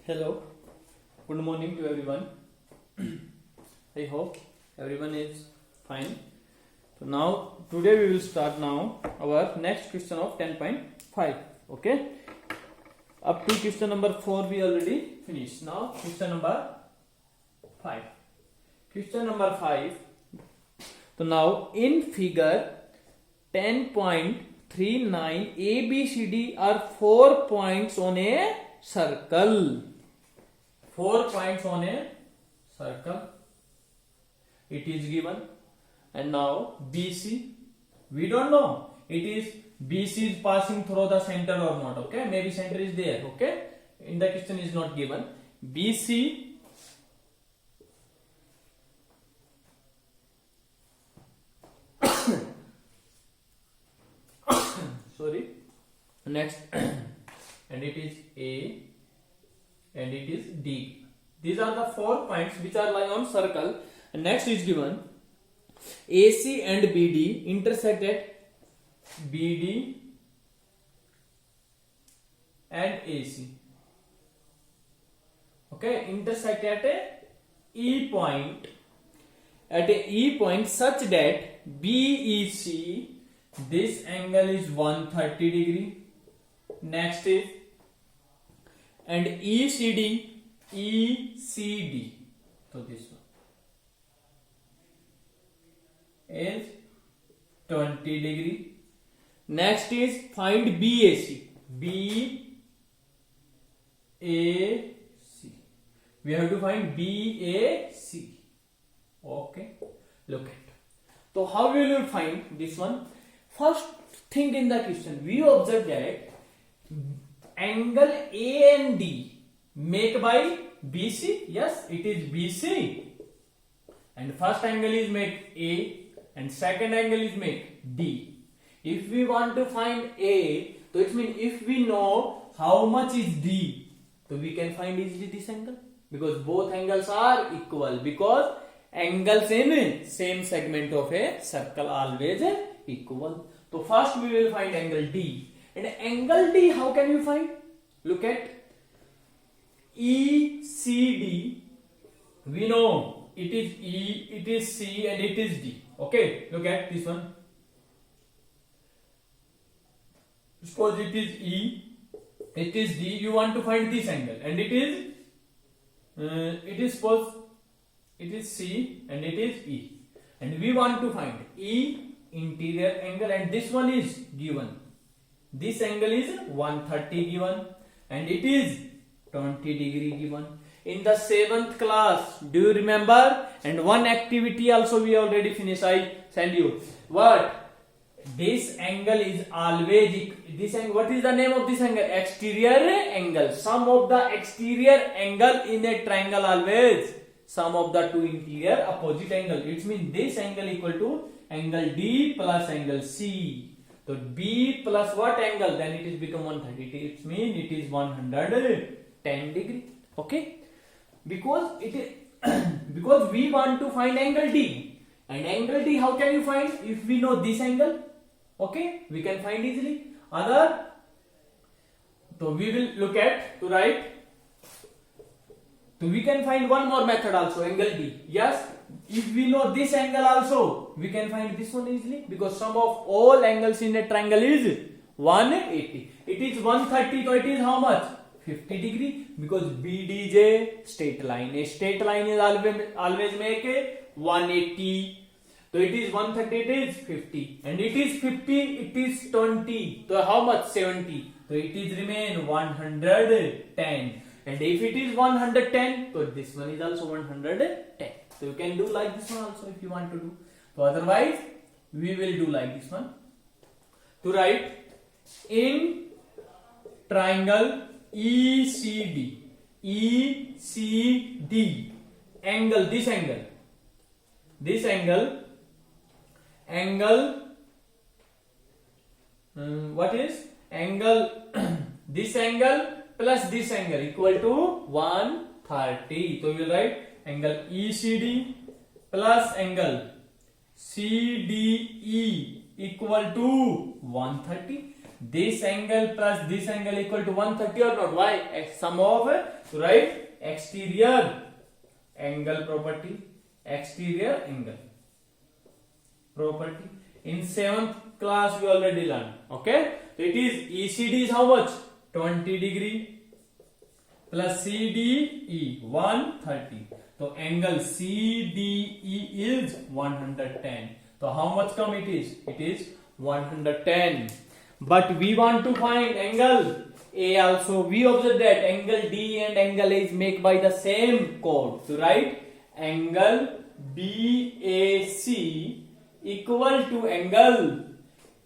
Hello, good morning to everyone. I hope everyone is fine. So now today we will start now our next question of 10.5. Okay. Up to question number 4 we already finished. Now question number 5. Question number 5. So now in figure 10.39 A, B, C, D are 4 points on a circle. 4 points on a circle. It is given. And now BC. We don't know. It is BC is passing through the center or not. Okay. Maybe center is there. Okay. In the question is not given. BC. Sorry. Next. And it is A. And it is D. These are the 4 points which are lying on circle. And next is given AC and BD intersect at BD and AC. Okay, intersect at a E point. At a E point such that BEC, this angle is 130 degree. Next is and ECD, so this one is 20 degree. Next is find BAC. We have to find BAC. Okay. Look at. So how will you find this one? First thing in the question, we observe that angle A and D make by BC. Yes, it is BC. And first angle is make A and second angle is make D. If we want to find A, so it means if we know how much is D, so we can find easily this angle. Because both angles are equal. Because angles in same segment of a circle always equal. So first we will find angle D. And angle D, how can you find? Look at ECD. We know it is E, it is C, and it is D. Okay, look at this one. Suppose it is E, it is D. You want to find this angle, and it is suppose it is C, and it is E, and we want to find E interior angle, and this one is given. This angle is 130 given and it is 20 degree given. In the 7th class, do you remember? And one activity also we already finished. I tell you what? This angle is always this angle. What is the name of this angle? Exterior angle. Sum of the exterior angle in a triangle always sum of the two interior opposite angle. It means this angle equal to angle D plus angle C. So B plus what angle? Then it is become 130. It means it is 110 degree. Okay? Because it is because we want to find angle D. And angle D, how can you find? If we know this angle, okay, we can find easily. Other, so we will look at to write. So we can find one more method also, angle D. Yes. If we know this angle also, we can find this one easily because sum of all angles in a triangle is 180. It is 130, so it is how much? 50 degree because BD is a straight line. A straight line is always make a 180. So it is 130, it is 50. And it is 50, it is 20. So how much? 70. So it is remain 110. And if it is 110, so this one is also 110. So you can do like this one also if you want to do. So otherwise, we will do like this one. To write in triangle ECD, angle, this angle, what is? Angle, this angle plus this angle equal to 130. So we will write angle ECD plus angle CDE equal to 130. this angle plus this angle equal to 130 or not? Why? Sum of, right, exterior angle property, exterior angle property. In 7th class we already learned. Okay, so it is ECD is how much? 20 degree plus CDE 130. So angle CDE is 110. So how much come it is? It is 110. But we want to find angle A also. We observe that angle D and angle A is made by the same chord. So right, angle BAC equal to angle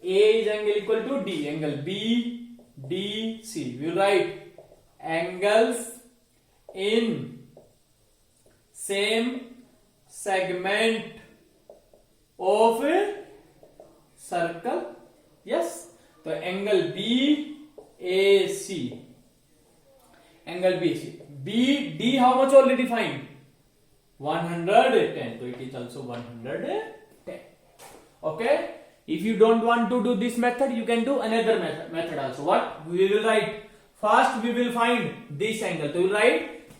A is angle equal to D. Angle BDC. We write angles in same segment of a circle. Yes. So angle BAC, angle BAC, BD how much already find? 110. So it is also 110. Okay. If you don't want to do this method, you can do another method also. What? We will write. First we will find this angle. So we will write.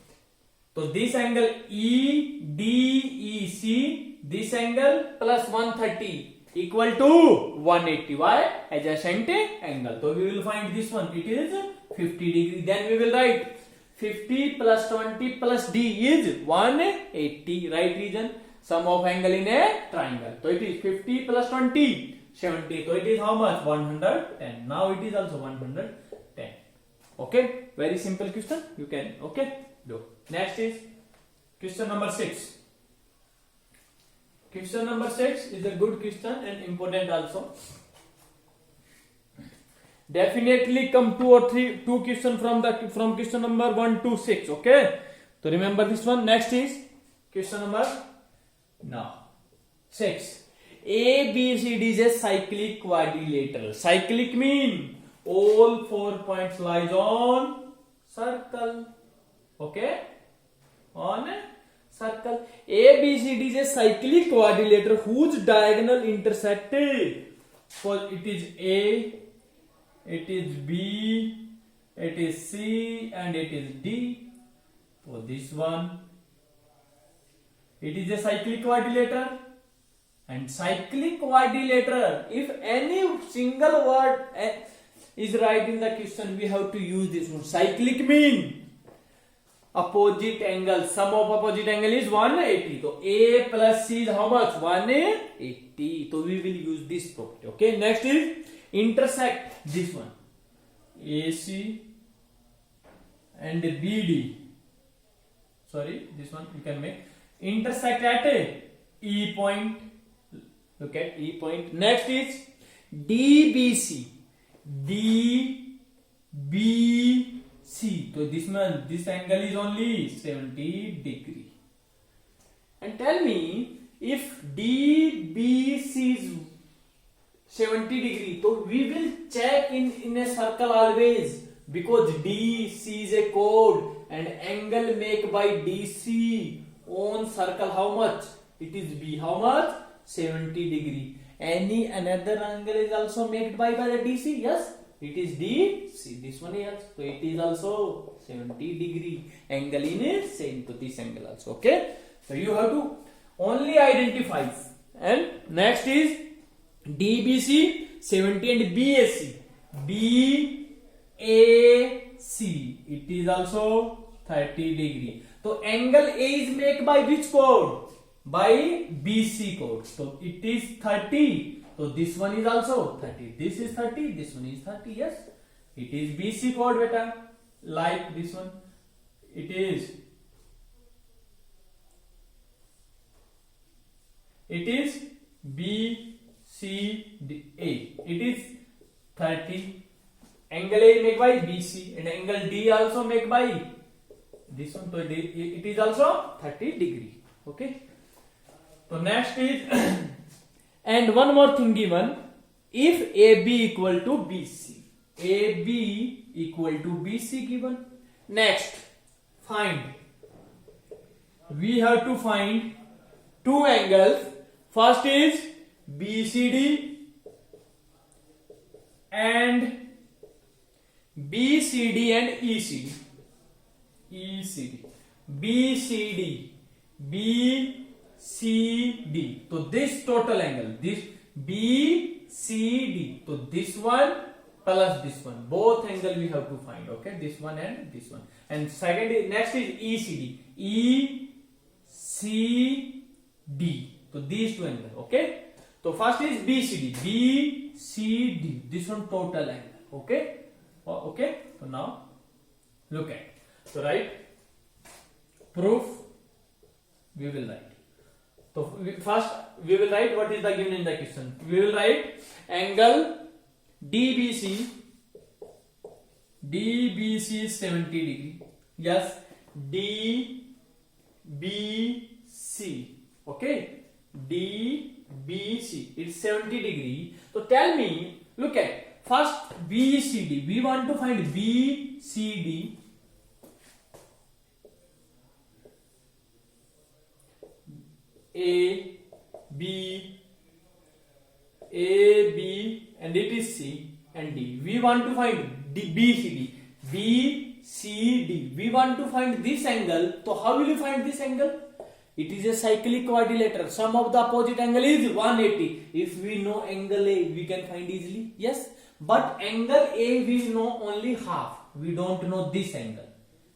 So this angle EDEC, this angle plus 130 equal to 180. Why? Adjacent angle. So we will find this one. It is 50 degree. Then we will write 50 plus 20 plus D is 180. Right region. Sum of angle in a triangle. So it is 50 plus 20, 70. So it is how much? 110. Now it is also 110. Okay. Very simple question. You can, okay, do. Next is question number 6. Question number 6 is a good question and important also. Definitely come 2 or 3 questions from question number 1 to 6. Okay. So remember this one. Next is question number 6. ABCD is a cyclic quadrilateral. Cyclic mean all 4 points lies on circle. Okay, on a circle. ABCD is a cyclic quadrilateral whose diagonal intersect. For it is A, it is B, it is C, and it is D. For this one, it is a cyclic quadrilateral. And cyclic quadrilateral, if any single word is right in the question, we have to use this one. Cyclic mean opposite angle. Sum of opposite angle is 180. So A plus C is how much? 180. So we will use this property. Okay. Next is intersect. This one, AC and BD. Sorry, this one you can make. Intersect at a E point. Look at E point. Next is DBC. DBC. So this angle is only 70 degree. And tell me, if DBC is 70 degree, so we will check in a circle always, because DC is a chord and angle make by DC on circle how much? It is B. How much? 70 degree. Any another angle is also made by the DC? Yes, it is DC. This one here. So it is also 70 degree. Angle in a same to this angle also. Okay. So you have to only identify. And next is DBC 70 and BAC. BAC. It is also 30 degree. So angle A is made by which chord? By BC chord. So it is 30. So this one is also 30. This is 30. This one is 30. Yes. It is BC chord, beta. Like this one. It is BCA. It is 30. Angle A made by BC and angle D also made by this one. So it is also 30 degree. Okay. So next is and one more thing given, if AB equal to BC. AB equal to BC given. Next, find. We have to find two angles. First is BCD and BCD and ECD. ECD. BCD. BCD. So this total angle, this BCD. So this one plus this one, both angle we have to find. Okay, this one and this one. And second is, next is ECD. ECD. So these two angles. Okay. So first is BCD. BCD. This one total angle. Okay. Okay. So now look at. So write proof. We will write. So first we will write what is the given in the question. We will write angle DBC. DBC is 70 degree. Yes. DBC. Okay. DBC. It's 70 degree. So tell me. Look at. First BCD. We want to find BCD. A, B, and it is C and D. We want to find BCD. BCD. We want to find this angle. So how will you find this angle? It is a cyclic quadrilateral. Sum of the opposite angle is 180. If we know angle A, we can find easily. Yes. But angle A we know only half. We don't know this angle.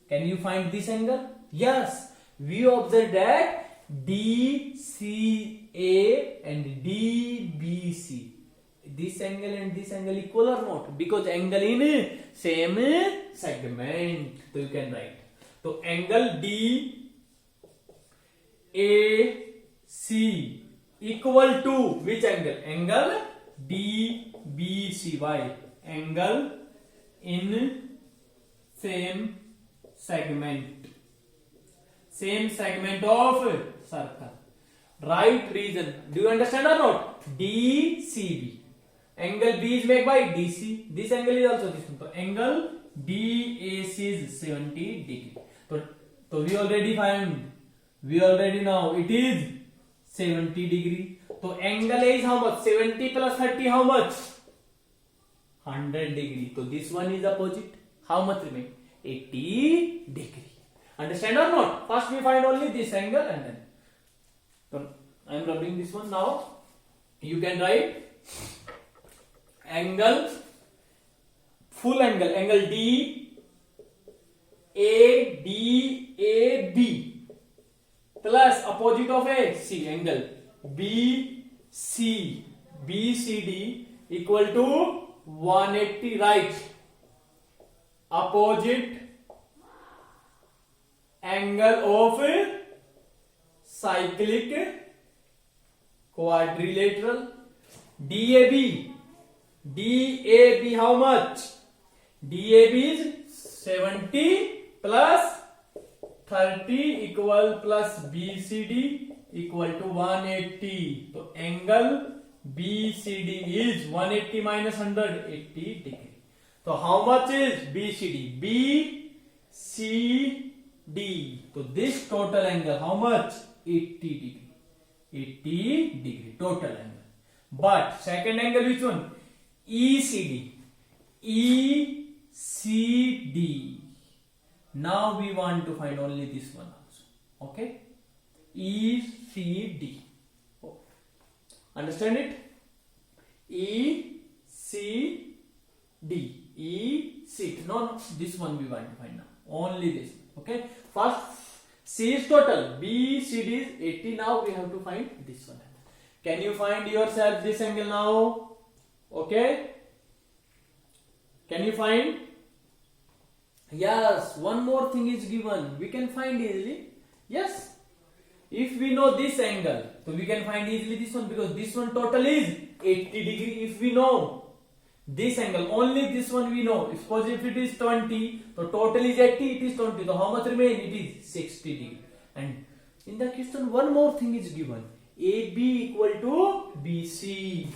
Can you find this angle? Yes. We observe that DCA and DBC. This angle and this angle equal or not? Because angle in same segment. So you can write. So angle DAC equal to which angle? Angle DBC. Why? Angle in same segment. Same segment of circle. Right reason. Do you understand or not? DCB. Angle B is made by DC. This angle is also this one. So angle BAC is 70 degree. So we already find. We already know it is 70 degree. So angle A is how much? 70 plus 30 how much? 100 degree. So this one is opposite. How much remain? 80 degree. Understand or not? First we find only this angle and then. So I am rubbing this one now. You can write angle, full angle, angle DAB plus opposite of A, C, angle BCD equal to 180, right? Opposite angle of cyclic quadrilateral. DAB how much? DAB is 70 plus 30 equal plus BCD equal to 180. So angle BCD is 180 minus 100, 80 degree. So how much is BCD? BCD. So this total angle how much? 80 degree. 80 degree total angle. But second angle which one? ECD. ECD. Now we want to find only this one also. Okay? ECD. Understand it? ECD. ECD. No, this one we want to find now. Only this. Okay? First C is total. BCD is 80. Now we have to find this one. Can you find yourself this angle now? Okay? Can you find? Yes, one more thing is given. We can find easily. Yes. If we know this angle, so we can find easily this one because this one total is 80 degree. If we know this angle, only this one we know. Suppose if it is 20, so total is 80, it is 20. So how much remain? It is 60 degree. And in the question, one more thing is given. AB equal to BC.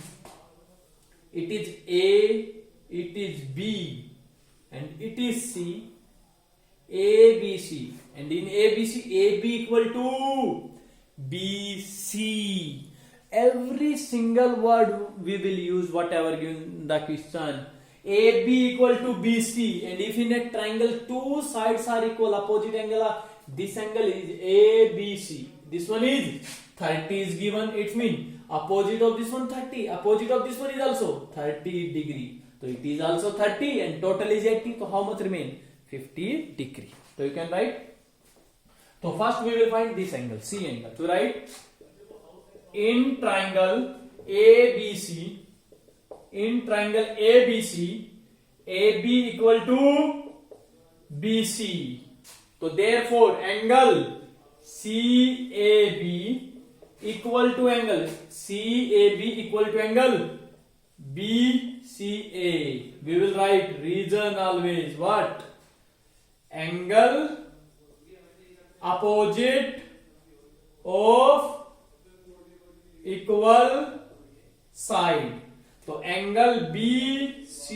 It is A, it is B, and it is C. ABC, and in ABC, AB equal to BC. Every single word we will use, whatever given the question. AB equal to BC, and if in a triangle two sides are equal, opposite angle are, this angle is ABC. This one is 30 is given. It means opposite of this one 30. Opposite of this one is also 30 degree. So it is also 30 and total is 80. So how much remain? 50 degree. So you can write. So first we will find this angle, C angle. So write in triangle ABC. In triangle ABC, AB equal to BC. So therefore angle CAB equal to angle CAB equal to angle BCA. We will write region always what? Angle opposite of equal side. So angle BCA.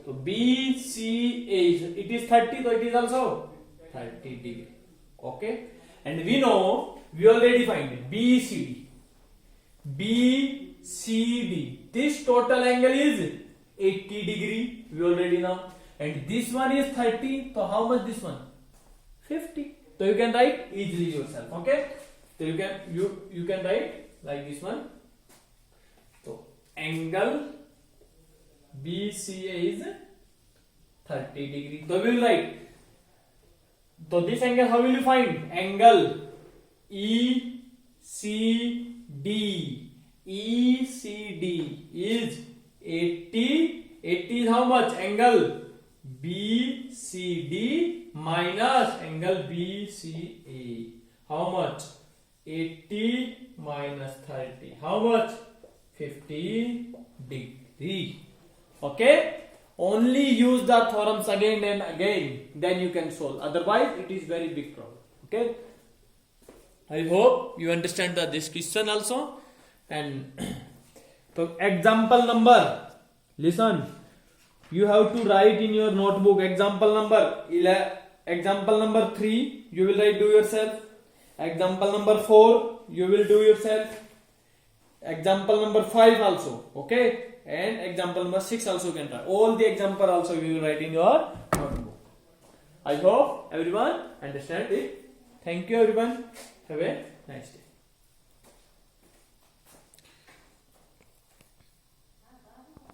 So BCA, it is 30, so it is also 30 degree. Okay. And we know, we already find BCD. BCD. This total angle is 80 degree. We already know. And this one is 30. So how much this one? 50. So you can write easily yourself. Okay. So you can write like this one. So angle BCA is 30 degree. So we will write. So this angle how will you find? Angle ECD. ECD is 80. 80 is how much? Angle BCD minus angle BCA. How much? 80 minus 30. How much? 50 degree. Okay. Only use the theorems again and again, then you can solve. Otherwise, it is very big problem. Okay. I hope you understand this question also. And so example number. Listen. You have to write in your notebook example number 3. You will write do yourself. Example number 4. You will do yourself. Example number 5 also. Okay. And example number 6 also you can try. All the example also you will write in your notebook. I hope everyone understand it. Thank you everyone. Have a nice day.